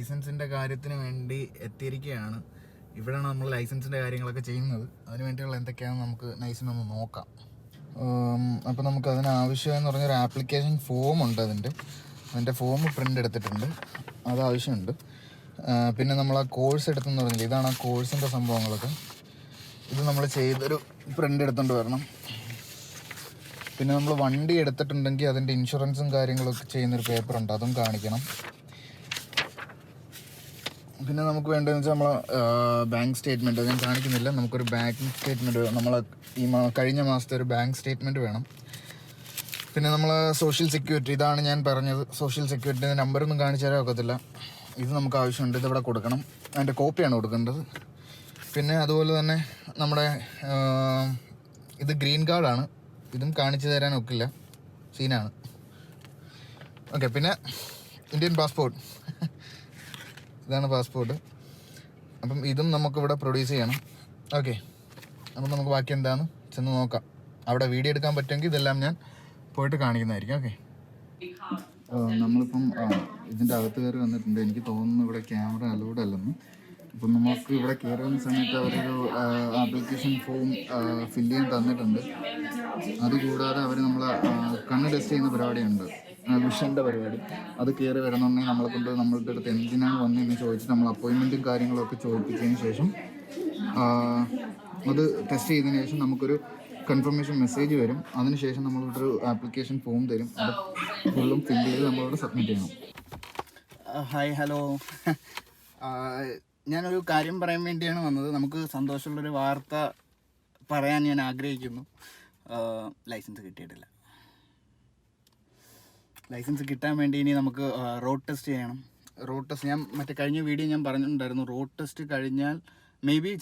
ലൈസൻസിൻ്റെ കാര്യത്തിന് വേണ്ടി എത്തിയിരിക്കുകയാണ്. ഇവിടെയാണ് നമ്മൾ ലൈസൻസിൻ്റെ കാര്യങ്ങളൊക്കെ ചെയ്യുന്നത്. അതിന് വേണ്ടിയുള്ള എന്തൊക്കെയാണെന്ന് നമുക്ക് നൈസിനൊന്ന് നോക്കാം. അപ്പോൾ നമുക്ക് അതിനാവശ്യമെന്ന് പറഞ്ഞൊരു ആപ്ലിക്കേഷൻ ഫോം ഉണ്ട്. അതിൻ്റെ ഫോം പ്രിൻ്റ് എടുത്തിട്ടുണ്ട്, അത് ആവശ്യമുണ്ട്. പിന്നെ നമ്മൾ ആ കോഴ്സ് എടുത്തെന്ന് പറഞ്ഞില്ല, ഇതാണ് ആ കോഴ്സിൻ്റെ സംഭവങ്ങളൊക്കെ. ഇത് നമ്മൾ ചെയ്തൊരു പ്രിൻ്റ് എടുത്തുകൊണ്ട് വരണം. പിന്നെ നമ്മൾ വണ്ടി എടുത്തിട്ടുണ്ടെങ്കിൽ അതിൻ്റെ ഇൻഷുറൻസും കാര്യങ്ങളൊക്കെ ചെയ്യുന്നൊരു പേപ്പറുണ്ട്, അതും കാണിക്കണം. പിന്നെ നമുക്ക് വേണ്ടതെന്ന് വെച്ചാൽ നമ്മൾ ബാങ്ക് സ്റ്റേറ്റ്മെൻറ്റ്, ഞാൻ കാണിക്കുന്നില്ല, നമുക്കൊരു ബാങ്ക് സ്റ്റേറ്റ്മെൻറ്റ്, നമ്മൾ ഈ കഴിഞ്ഞ മാസത്തെ ഒരു ബാങ്ക് സ്റ്റേറ്റ്മെൻറ്റ് വേണം. പിന്നെ നമ്മൾ സോഷ്യൽ സെക്യൂരിറ്റി, ഇതാണ് ഞാൻ പറഞ്ഞത്, സോഷ്യൽ സെക്യൂരിറ്റിൻ്റെ നമ്പറൊന്നും കാണിച്ചു തരാൻ ഒക്കത്തില്ല. ഇത് നമുക്ക് ആവശ്യമുണ്ട്, ഇതിവിടെ കൊടുക്കണം, അതിൻ്റെ കോപ്പിയാണ് കൊടുക്കേണ്ടത്. പിന്നെ അതുപോലെ തന്നെ നമ്മുടെ ഇത് ഗ്രീൻ കാർഡാണ്, ഇതും കാണിച്ചു തരാൻ ഒക്കില്ല, സീനാണ്. ഓക്കെ, പിന്നെ ഇന്ത്യൻ പാസ്പോർട്ട്, ഇതാണ് പാസ്പോർട്ട്. അപ്പം ഇതും നമുക്കിവിടെ പ്രൊഡ്യൂസ് ചെയ്യണം. ഓക്കെ, അപ്പം നമുക്ക് ബാക്കി എന്താണെന്ന് ചെന്ന് നോക്കാം. അവിടെ വീഡിയോ എടുക്കാൻ പറ്റുമെങ്കിൽ ഇതെല്ലാം ഞാൻ പോയിട്ട് കാണിക്കുന്നതായിരിക്കും. ഓക്കെ, നമ്മളിപ്പം ഇതിൻ്റെ അകത്ത് കയറി വന്നിട്ടുണ്ട്. എനിക്ക് തോന്നുന്നു ഇവിടെ ക്യാമറ അലൗഡ് അല്ലെന്ന്. അപ്പം നമുക്ക് ഇവിടെ കയറുന്ന സമയത്ത് അവരൊരു ആപ്ലിക്കേഷൻ ഫോം ഫില്ല് ചെയ്യാൻ തന്നിട്ടുണ്ട്. അതുകൂടാതെ അവർ നമ്മളെ കണ്ണ് ടെസ്റ്റ് ചെയ്യുന്ന പരിപാടിയുണ്ട്, വിഷൻ്റെ പരിപാടി. അത് കയറി വരുന്നുണ്ടെങ്കിൽ നമ്മളെ കൊണ്ട് നമ്മളുടെ അടുത്ത് എന്തിനാണ് വന്നതെന്ന് ചോദിച്ചിട്ട് നമ്മൾ അപ്പോയിൻമെൻറ്റും കാര്യങ്ങളൊക്കെ ചോദിപ്പിച്ചതിന് ശേഷം അത് ടെസ്റ്റ് ചെയ്തതിന് ശേഷം നമുക്കൊരു കൺഫർമേഷൻ മെസ്സേജ് വരും. അതിനുശേഷം നമ്മളോടൊരു ആപ്ലിക്കേഷൻ ഫോം തരും, അത് ഫുള്ളും ഫില്ല് ചെയ്ത് നമ്മളോട് സബ്മിറ്റ് ചെയ്യണം. Hi, hello. ഞാനൊരു കാര്യം പറയാൻ വേണ്ടിയാണ് വന്നത്. നമുക്ക് സന്തോഷമുള്ളൊരു വാർത്ത പറയാൻ ഞാൻ ആഗ്രഹിക്കുന്നു. ലൈസൻസ് കിട്ടിയിട്ടില്ല. ലൈസൻസ് കിട്ടാൻ വേണ്ടി ഇനി നമുക്ക് റോഡ് ടെസ്റ്റ് ചെയ്യണം. റോഡ് ടെസ്റ്റ് ഞാൻ കഴിഞ്ഞ വീഡിയോ ഞാൻ പറഞ്ഞിട്ടുണ്ടായിരുന്നു. റോഡ് ടെസ്റ്റ് കഴിഞ്ഞാൽ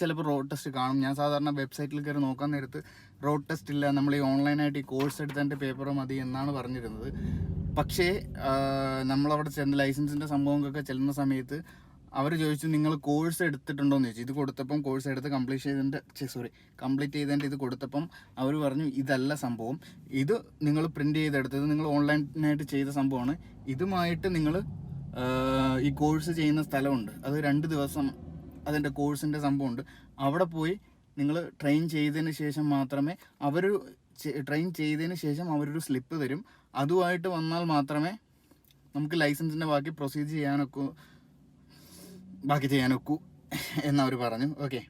ചിലപ്പോൾ റോഡ് ടെസ്റ്റ് കാണും. ഞാൻ സാധാരണ വെബ്സൈറ്റിൽ കയറി നോക്കാൻ നേരത്ത് റോഡ് ടെസ്റ്റ് ഇല്ല, നമ്മൾ ഈ ഓൺലൈനായിട്ട് ഈ കോഴ്സ് എടുത്തതിൻ്റെ പേപ്പർ മതി എന്നാണ് പറഞ്ഞിരുന്നത്. പക്ഷേ നമ്മളവിടെ ചെന്ന് ലൈസൻസിൻ്റെ സംഭവങ്ങളൊക്കെ ചെല്ലുന്ന സമയത്ത് അവർ ചോദിച്ചു, നിങ്ങൾ കോഴ്സ് എടുത്തിട്ടുണ്ടോയെന്ന് ചോദിച്ചു. ഇത് കൊടുത്തപ്പം കോഴ്സ് എടുത്ത് കംപ്ലീറ്റ് ചെയ്തതിൻ്റെ ഇത് കൊടുത്തപ്പം അവർ പറഞ്ഞു, ഇതല്ല സംഭവം, ഇത് നിങ്ങൾ പ്രിൻ്റ് ചെയ്തെടുത്തത് നിങ്ങൾ ഓൺലൈനായിട്ട് ചെയ്ത സംഭവമാണ്. ഇതുമായിട്ട് നിങ്ങൾ ഈ കോഴ്സ് ചെയ്യുന്ന സ്ഥലമുണ്ട്, അത് 2 ദിവസം അതിൻ്റെ കോഴ്സിൻ്റെ സംഭവമുണ്ട്. അവിടെ പോയി നിങ്ങൾ ട്രെയിൻ ചെയ്തതിന് ശേഷം മാത്രമേ അവരൊരു സ്ലിപ്പ് തരും. അതുമായിട്ട് വന്നാൽ മാത്രമേ നമുക്ക് ലൈസൻസിൻ്റെ ബാക്കി പ്രൊസീജർ ചെയ്യാനൊക്കൂ എന്നവർ പറഞ്ഞു. ഓക്കെ,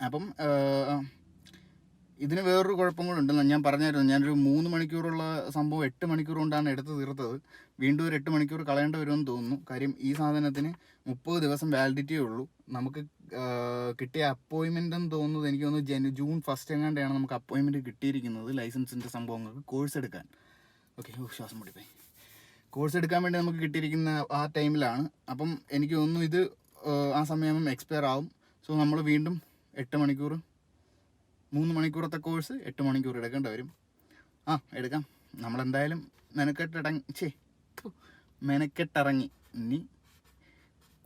അപ്പം ഇതിന് വേറൊരു കുഴപ്പം കൂടെ ഉണ്ടെന്ന് ഞാൻ പറഞ്ഞായിരുന്നു. ഞാനൊരു 3 മണിക്കൂറുള്ള സംഭവം 8 മണിക്കൂർ കൊണ്ടാണ് എടുത്ത് തീർത്തത്. വീണ്ടും ഒരു 8 മണിക്കൂർ കളയേണ്ടി വരുമെന്ന് തോന്നുന്നു. കാര്യം ഈ സാധനത്തിന് 30 ദിവസം വാലിഡിറ്റിയേ ഉള്ളൂ. നമുക്ക് കിട്ടിയ അപ്പോയിൻമെൻ്റ് എന്ന് തോന്നുന്നത്, എനിക്ക് തോന്നുന്നു ജൂൺ 1 എങ്ങാണ്ടാണ് നമുക്ക് അപ്പോയിൻമെൻറ്റ് കിട്ടിയിരിക്കുന്നത് ലൈസൻസിൻ്റെ സംഭവങ്ങൾക്ക് കോഴ്സ് എടുക്കാൻ. ഓക്കെ, ശ്വാസം മുട്ടിപ്പോയി. കോഴ്സ് എടുക്കാൻ വേണ്ടി നമുക്ക് കിട്ടിയിരിക്കുന്ന ആ ടൈമിലാണ്. അപ്പം എനിക്ക് തോന്നുന്നു ഇത് ആ സമയം എക്സ്പയർ ആവും. സോ നമ്മൾ വീണ്ടും 3 മണിക്കൂറത്തെ കോഴ്സ് 8 മണിക്കൂർ എടുക്കേണ്ടി വരും. എടുക്കാം. നമ്മളെന്തായാലും മെനക്കെട്ടിറങ്ങി ഇനി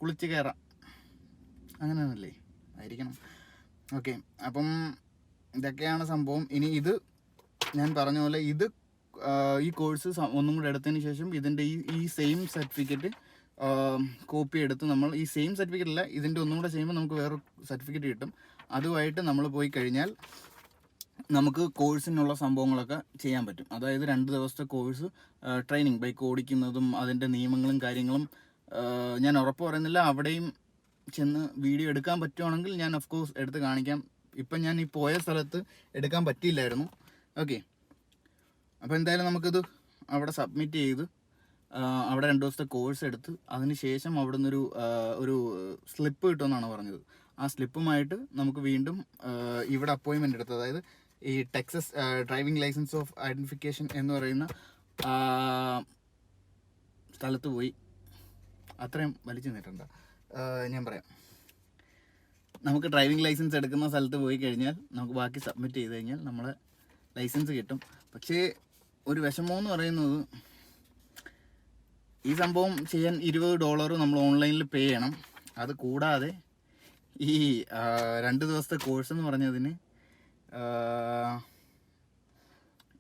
കുളിച്ച് കയറാം, അങ്ങനെയാണല്ലേ, ആയിരിക്കണം. ഓക്കെ, അപ്പം ഇതൊക്കെയാണ് സംഭവം. ഇനി ഇത് ഞാൻ പറഞ്ഞ പോലെ ഈ കോഴ്സ് ഒന്നും കൂടെ എടുത്തതിന് ശേഷം ഇതിൻ്റെ ഈ സെയിം സർട്ടിഫിക്കറ്റ് കോപ്പി എടുത്ത് നമ്മൾ ഈ സെയിം സർട്ടിഫിക്കറ്റ് അല്ല, ഇതിൻ്റെ ഒന്നും കൂടെ ചെയ്യുമ്പോൾ നമുക്ക് വേറൊരു സർട്ടിഫിക്കറ്റ് കിട്ടും. അതുമായിട്ട് നമ്മൾ പോയി കഴിഞ്ഞാൽ നമുക്ക് കോഴ്സിനുള്ള സംഭവങ്ങളൊക്കെ ചെയ്യാൻ പറ്റും. അതായത് 2 ദിവസത്തെ കോഴ്സ് ട്രെയിനിങ്, ബൈക്ക് ഓടിക്കുന്നതും അതിൻ്റെ നിയമങ്ങളും കാര്യങ്ങളും ഞാൻ ഉറപ്പ് പറയുന്നില്ല. അവിടെയും ചെന്ന് വീഡിയോ എടുക്കാൻ പറ്റുവാണെങ്കിൽ ഞാൻ ഓഫ് കോഴ്സ് എടുത്ത് കാണിക്കാം. ഇപ്പം ഞാൻ ഈ പോയ സ്ഥലത്ത് എടുക്കാൻ പറ്റിയില്ലായിരുന്നു. ഓക്കെ, അപ്പോൾ എന്തായാലും നമുക്കിത് അവിടെ സബ്മിറ്റ് ചെയ്ത് അവിടെ 2 ദിവസത്തെ കോഴ്സ് എടുത്ത് അതിന് ശേഷം അവിടെ നിന്നൊരു ഒരു സ്ലിപ്പ് കിട്ടുമെന്നാണ് പറഞ്ഞത്. ആ സ്ലിപ്പുമായിട്ട് നമുക്ക് വീണ്ടും ഇവിടെ അപ്പോയിൻമെൻ്റ് എടുത്ത്, അതായത് ഈ Texas driving licence of identification എന്ന് പറയുന്ന സ്ഥലത്ത് പോയി, അത്രയും വലിച്ചു നിന്നിട്ടുണ്ട്. ഞാൻ പറയാം, നമുക്ക് ഡ്രൈവിംഗ് ലൈസൻസ് എടുക്കുന്ന സ്ഥലത്ത് പോയി കഴിഞ്ഞാൽ നമുക്ക് ബാക്കി സബ്മിറ്റ് ചെയ്ത് കഴിഞ്ഞാൽ നമ്മളെ ലൈസൻസ് കിട്ടും. പക്ഷേ ഒരു വിഷമമെന്ന് പറയുന്നത്, ഈ സംഭവം ചെയ്യാൻ $20 നമ്മൾ ഓൺലൈനിൽ പേ ചെയ്യണം. അത് കൂടാതെ ഈ 2 ദിവസത്തെ കോഴ്സ് എന്ന് പറഞ്ഞതിന്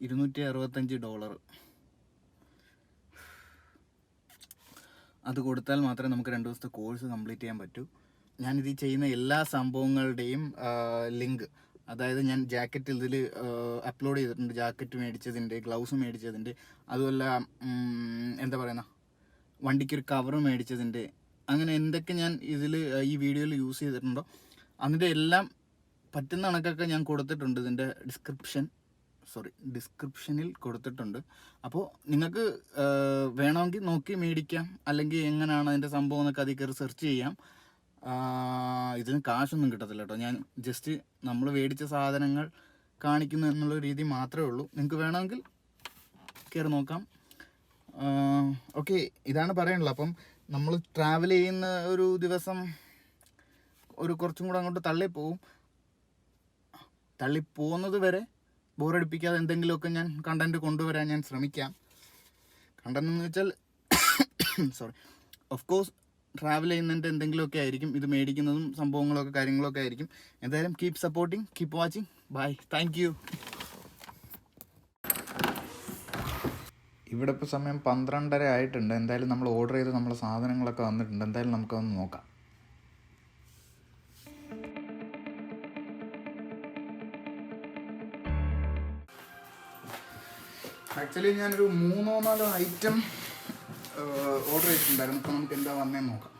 $265. അത് കൊടുത്താൽ മാത്രമേ നമുക്ക് 2 ദിവസത്തെ കോഴ്സ് കംപ്ലീറ്റ് ചെയ്യാൻ പറ്റൂ. ഞാനിത് ചെയ്യുന്ന എല്ലാ സംഭവങ്ങളുടെയും ലിങ്ക്, അതായത് ഞാൻ ജാക്കറ്റ് ഇതിൽ അപ്ലോഡ് ചെയ്തിട്ടുണ്ട്. ജാക്കറ്റ് മേടിച്ചതിൻ്റെ, ഗ്ലൗസ് മേടിച്ചതിൻ്റെ, അതുമല്ല എന്താ പറയുന്ന വണ്ടിക്കൊരു കവർ മേടിച്ചതിൻ്റെ, അങ്ങനെ എന്തൊക്കെ ഞാൻ ഇതിൽ ഈ വീഡിയോയിൽ യൂസ് ചെയ്തിട്ടുണ്ടോ അതിൻ്റെ എല്ലാം പറ്റുന്ന കണക്കൊക്കെ ഞാൻ കൊടുത്തിട്ടുണ്ട്. ഇതിൻ്റെ ഡിസ്ക്രിപ്ഷനിൽ കൊടുത്തിട്ടുണ്ട്. അപ്പോൾ നിങ്ങൾക്ക് വേണമെങ്കിൽ നോക്കി മേടിക്കാം, അല്ലെങ്കിൽ എങ്ങനെയാണ് അതിൻ്റെ സംഭവം എന്നൊക്കെ അതിൽ കയറി സെർച്ച് ചെയ്യാം. ഇതിന് കാശൊന്നും കിട്ടത്തില്ല കേട്ടോ. ഞാൻ ജസ്റ്റ് നമ്മൾ മേടിച്ച സാധനങ്ങൾ കാണിക്കുന്നു എന്നുള്ള രീതി മാത്രമേ ഉള്ളൂ. നിങ്ങൾക്ക് വേണമെങ്കിൽ കയറി നോക്കാം. ഓക്കെ, ഇതാണ് പറയാനുള്ളത്. അപ്പം നമ്മൾ ട്രാവൽ ചെയ്യുന്ന ഒരു ദിവസം കുറച്ചും കൂടെ അങ്ങോട്ട് തള്ളിപ്പോകുന്നത് വരെ ബോറടിപ്പിക്കാതെ എന്തെങ്കിലുമൊക്കെ ഞാൻ കണ്ടൻറ്റ് കൊണ്ടുവരാൻ ഞാൻ ശ്രമിക്കാം. കണ്ടന്റ് എന്ന് വെച്ചാൽ ഓഫ് കോഴ്സ് ട്രാവൽ ചെയ്യുന്നതിൻ്റെ എന്തെങ്കിലുമൊക്കെ ആയിരിക്കും, ഇത് മേടിക്കുന്നതും സംഭവങ്ങളൊക്കെ കാര്യങ്ങളൊക്കെ ആയിരിക്കും. എന്തായാലും keep supporting, keep watching, bye, thank you. ഇവിടെ ഇപ്പോൾ സമയം 12:30 ആയിട്ടുണ്ട്. എന്തായാലും നമ്മൾ ഓർഡർ ചെയ്ത് നമ്മളെ സാധനങ്ങളൊക്കെ വന്നിട്ടുണ്ട്. എന്തായാലും നമുക്കൊന്ന് നോക്കാം. ആക്ച്വലി ഞാനൊരു 3-4 ഐറ്റം ഓർഡർ ചെയ്തിട്ടുണ്ടായിരുന്നു. ഇപ്പോൾ നമുക്ക് എന്താ വന്നേന്ന് നോക്കാം.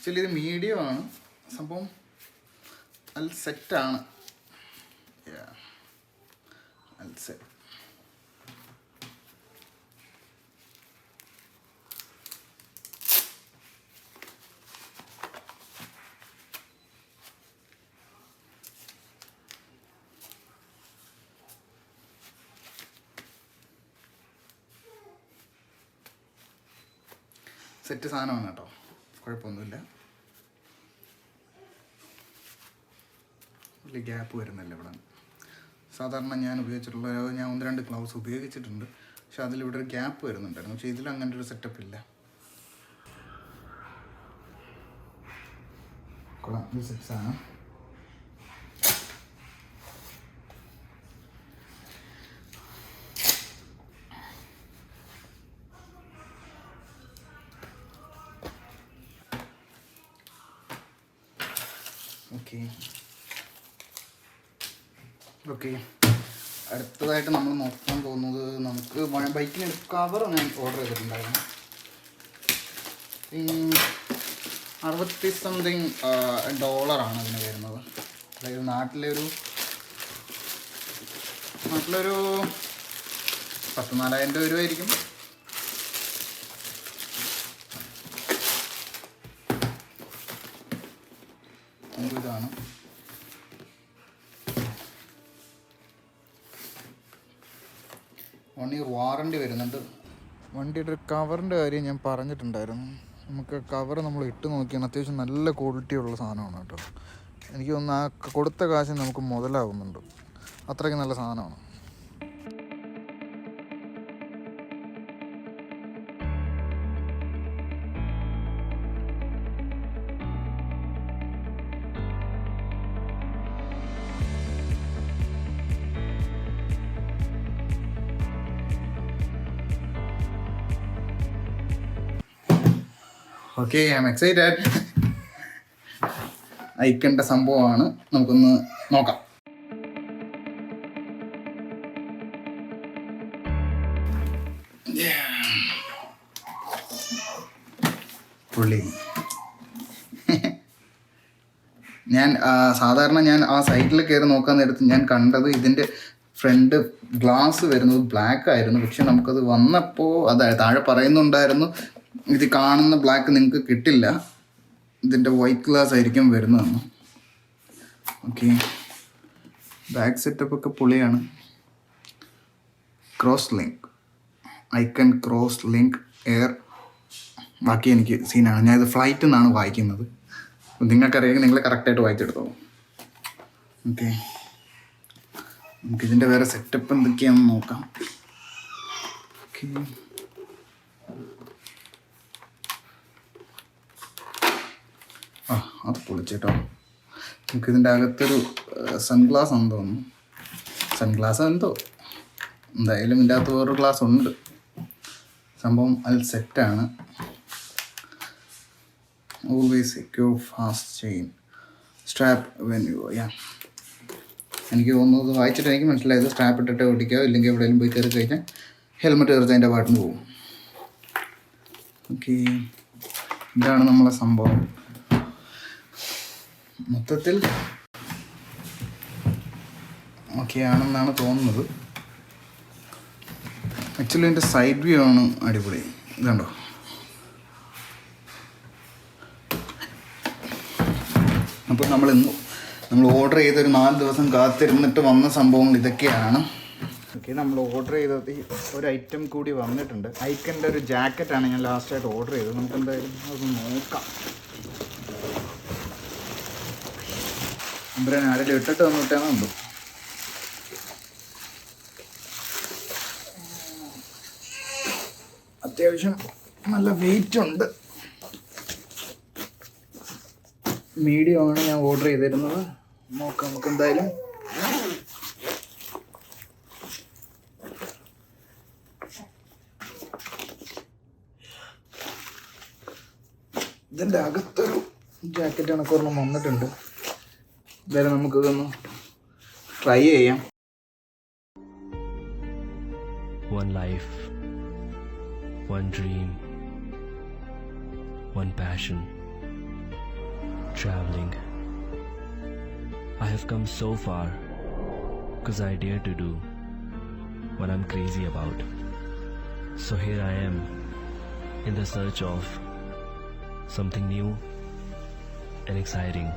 ആക്ച്വലി ഇത് മീഡിയം ആണ് സംഭവം, നല്ല സെറ്റാണ്. സെറ്റ് സെറ്റ് സാധനമാണ് കേട്ടോ, കുഴപ്പമൊന്നുമില്ല. വലിയ ഗ്യാപ്പ് വരുന്നില്ല ഇവിടെ. സാധാരണ ഞാൻ ഉപയോഗിച്ചിട്ടുള്ള, ഞാൻ 1-2 ഗ്ലൗസ് ഉപയോഗിച്ചിട്ടുണ്ട്, പക്ഷെ അതിലിവിടെ ഒരു ഗ്യാപ്പ് വരുന്നുണ്ടായിരുന്നു. പക്ഷേ ഇതിൽ അങ്ങനെ ഒരു സെറ്റപ്പ് ഇല്ല. കൊള്ളാം, ഈ സെറ്റ്സാണ്. ഓക്കെ, അടുത്തതായിട്ട് നമ്മൾ നോക്കാൻ പോകുന്നത്, നമുക്ക് ബൈക്കിന് കവർ ഞാൻ ഓർഡർ ചെയ്തിട്ടുണ്ടായിരുന്നു. 60-something $ആണ് അതിന് വരുന്നത്. അതായത് നാട്ടിലൊരു 14,000 രൂപ ആയിരിക്കും. ഇതാണ് വണ്ടി വാറണ്ടി വരുന്നുണ്ട്. വണ്ടിയുടെ ഒരു കവറിൻ്റെ കാര്യം ഞാൻ പറഞ്ഞിട്ടുണ്ടായിരുന്നു. നമുക്ക് കവർ നമ്മൾ ഇട്ട് നോക്കിയാണ്, അത്യാവശ്യം നല്ല ക്വാളിറ്റി ഉള്ള സാധനമാണ് കേട്ടോ. എനിക്ക് തോന്നുന്നു ആ കൊടുത്ത കാശിന് നമുക്ക് മുതലാവുന്നുണ്ട്, അത്രയ്ക്ക് നല്ല സാധനമാണ്. Okay, I am excited. അയക്കേണ്ട സംഭവമാണ്, നമുക്കൊന്ന് നോക്കാം. പുള്ളി ഞാൻ സാധാരണ ഞാൻ ആ സൈറ്റിൽ കയറി നോക്കാൻ നേരത്ത് ഞാൻ കണ്ടത് ഇതിൻ്റെ ഫ്രണ്ട് ഗ്ലാസ് വരുന്നത് ബ്ലാക്ക് ആയിരുന്നു. പക്ഷെ നമുക്കത് വന്നപ്പോൾ താഴെ പറയുന്നുണ്ടായിരുന്നു, ഇത് കാണുന്ന ബ്ലാക്ക് നിങ്ങൾക്ക് കിട്ടില്ല, ഇതിൻ്റെ വൈറ്റ് ഗ്ലാസ് ആയിരിക്കും വരുന്നതെന്ന്. ഓക്കെ, ബാക്ക് സെറ്റപ്പ് ഒക്കെ പൊളിയാണ്. Cross link, icon cross link air. ബാക്കി എനിക്ക് സീനാണ്. ഞാനിത് ഫ്ലൈറ്റിൽ നിന്നാണ് വായിക്കുന്നത്. നിങ്ങൾക്കറിയാമെങ്കിൽ നിങ്ങൾ കറക്റ്റായിട്ട് വായിച്ചെടുത്തോളൂ. ഓക്കെ, നമുക്കിതിൻ്റെ വേറെ സെറ്റപ്പ് എന്തൊക്കെയാണെന്ന് നോക്കാം. ഓക്കെ, അത് പൊളിച്ചേട്ടോ. നമുക്കിതിൻ്റെ അകത്തൊരു സൺഗ്ലാസ് ആണെന്ന് തോന്നുന്നു. സൺഗ്ലാസ് എന്തോ, എന്തായാലും ഇതിൻ്റെ അകത്ത് വേറൊരു ഗ്ലാസ് ഉണ്ട്. സംഭവം അത് സെറ്റാണ്. Always secure fast chain strap when you. എനിക്ക് തോന്നുന്നത് വായിച്ചിട്ട് എനിക്ക് മനസ്സിലായത് സ്ട്രാപ്പ് ഇട്ടിട്ട് ഓടിക്കുക, ഇല്ലെങ്കിൽ എവിടെയെങ്കിലും പോയി കയറി കഴിഞ്ഞാൽ ഹെൽമെറ്റ് കയറി അതിൻ്റെ പാട്ടിന് പോകും. ഓക്കെ, ഇതാണ് നമ്മളെ സംഭവം. മൊത്തത്തിൽ ഓക്കെ ആണെന്നാണ് തോന്നുന്നത്. ആക്ച്വലി എൻ്റെ സൈഡ് വ്യൂ ആണ് അടിപൊളി. ഇതുണ്ടോ, അപ്പോൾ നമ്മൾ ഓർഡർ ചെയ്തൊരു 4 ദിവസം കാത്തിരുന്നിട്ട് വന്ന സംഭവങ്ങൾ ഇതൊക്കെയാണ്. ഓക്കെ, നമ്മൾ ഓർഡർ ചെയ്തത് ഒരു ഐറ്റം കൂടി വന്നിട്ടുണ്ട്. ഐക്കൻ്റെ ഒരു ജാക്കറ്റാണ് ഞാൻ ലാസ്റ്റായിട്ട് ഓർഡർ ചെയ്തത്. നമുക്ക് എന്തായാലും അത് നോക്കാം. എന്തായാലും ആരെങ്കിലും ഇട്ടിട്ട് വന്നിട്ടാണുണ്ടോ. അത്യാവശ്യം നല്ല വെയിറ്റ് ഉണ്ട്. മീഡിയം ആണ് ഞാൻ ഓർഡർ ചെയ്തിരുന്നത്. നോക്കാം നമുക്ക് എന്തായാലും. ഇതിൻ്റെ അകത്തൊരു ജാക്കറ്റ് കണക്കൊരെണ്ണം വന്നിട്ടുണ്ട്. എന്തായാലും നമുക്കിതൊന്ന് ട്രൈ ചെയ്യാം. One life, one dream, one passion. Traveling. I have come so far because I dare to do what I'm crazy about. So here I am in the search of something new and exciting.